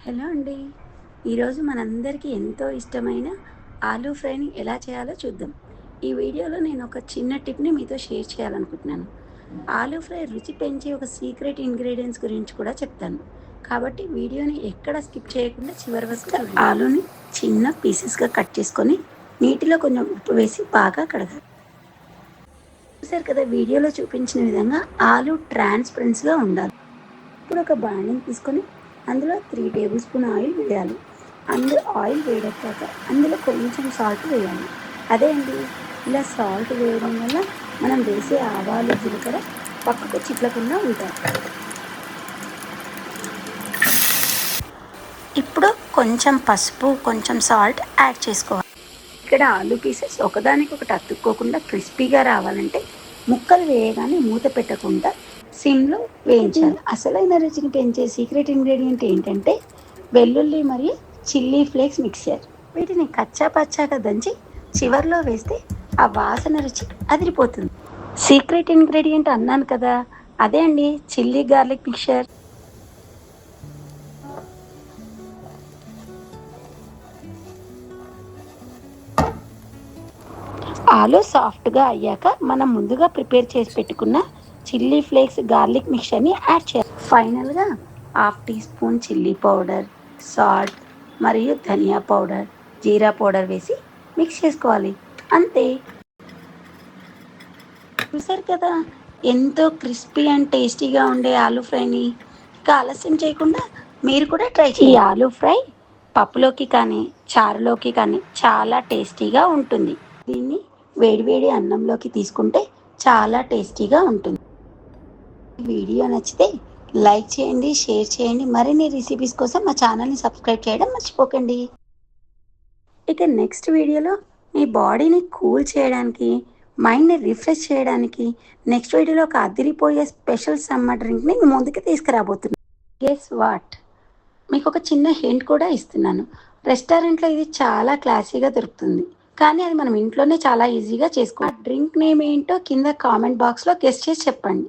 Hello అండి. ఈరోజు మనందరికీ ఎంతో ఇష్టమైన ఆలూ ఫ్రైని ఎలా చేయాలో చూద్దాం. ఈ వీడియోలో నేను ఒక చిన్న టిప్‌ని మీతో షేర్ చేయాలనుకుంటున్నాను. ఆలూ ఫ్రై రుచి పెంచే ఒక సీక్రెట్ ఇంగ్రీడియెంట్స్ గురించి కూడా చెప్తాను. కాబట్టి వీడియోని ఎక్కడ స్కిప్ చేయకుండా చివరి వరకు చూడండి. ఆలూని చిన్న పీసెస్‌గా కట్ చేసుకొని నీటిలో కొంచెం ఉప్పు వేసి బాగా కడగాలి. చూసారు కదా, వీడియోలో చూపించిన విధంగా ఆలూ ట్రాన్స్‌పరెన్స్‌గా ఉండాలి. ఇప్పుడు ఒక బాండిని తీసుకొని అందులో 3 టేబుల్ స్పూన్ ఆయిల్ వేయాలి. ఆయిల్ వేడెక్కాక అందులో కొంచెం సాల్ట్ వేయాలి. అదే అండి, ఇలా సాల్ట్ వేయడం వల్ల మనం వేసే ఆవాలు, జీలకర్ర పక్కకు చిట్లకుండా ఉంటాయి. ఇప్పుడు కొంచెం పసుపు, కొంచెం సాల్ట్ యాడ్ చేసుకోవాలి. ఇక్కడ ఆలూ పీసెస్ ఒకదానికొకటి అతుక్కోకుండా క్రిస్పీగా రావాలంటే ముక్కలు వేయగానే మూత పెట్టకుండా సిమ్లో వేయించాలి. అసలైన రుచిని పెంచే సీక్రెట్ ఇంగ్రీడియంట్ ఏంటంటే వెల్లుల్లి మరియు చిల్లీ ఫ్లేక్స్ మిక్చర్. వీటిని కచ్చా పచ్చాగా దంచి చివర్లో వేస్తే ఆ వాసన రుచి అదిరిపోతుంది. సీక్రెట్ ఇంగ్రీడియంట్ అన్నాను కదా, అదే అండి చిల్లీ గార్లిక్ మిక్చర్. ఆలు సాఫ్ట్గా అయ్యాక మనం ముందుగా ప్రిపేర్ చేసి పెట్టుకున్న చిల్లీ ఫ్లేక్స్, గార్లిక్ మిక్చర్ని యాడ్ చేయాలి. ఫైనల్గా half teaspoon chilli powder, salt మరియు ధనియా పౌడర్, జీరా పౌడర్ వేసి మిక్స్ చేసుకోవాలి. అంతే. చూసారు కదా, ఎంతో క్రిస్పీ అండ్ టేస్టీగా ఉండే ఆలూ ఫ్రైని. ఇక ఆలస్యం చేయకుండా మీరు కూడా ట్రై చేయండి. ఈ ఆలూ ఫ్రై పప్పులోకి కానీ చారులోకి కానీ చాలా టేస్టీగా ఉంటుంది. దీన్ని వేడివేడి అన్నంలోకి తీసుకుంటే చాలా టేస్టీగా ఉంటుంది. ఈ వీడియో నచ్చితే లైక్ చేయండి, షేర్ చేయండి. మరిన్ని రెసిపీస్ కోసం మా ఛానల్ని సబ్స్క్రైబ్ చేయడం మర్చిపోకండి. ఇక నెక్స్ట్ వీడియోలో మీ బాడీని కూల్ చేయడానికి, మైండ్ని రిఫ్రెష్ చేయడానికి నెక్స్ట్ వీడియోలో ఒక అదిరిపోయే స్పెషల్ సమ్మర్ డ్రింక్ని మీ ముందుకు తీసుకురాబోతున్నాను. గెస్ వాట్, మీకు ఒక చిన్న హింట్ కూడా ఇస్తున్నాను. రెస్టారెంట్లో ఇది చాలా క్లాసీగా దొరుకుతుంది, కానీ అది మనం ఇంట్లోనే చాలా ఈజీగా చేసుకోవాలి. ఆ డ్రింక్ నేమ్ ఏంటో కింద కామెంట్ బాక్స్లో గెస్ చేసి చెప్పండి.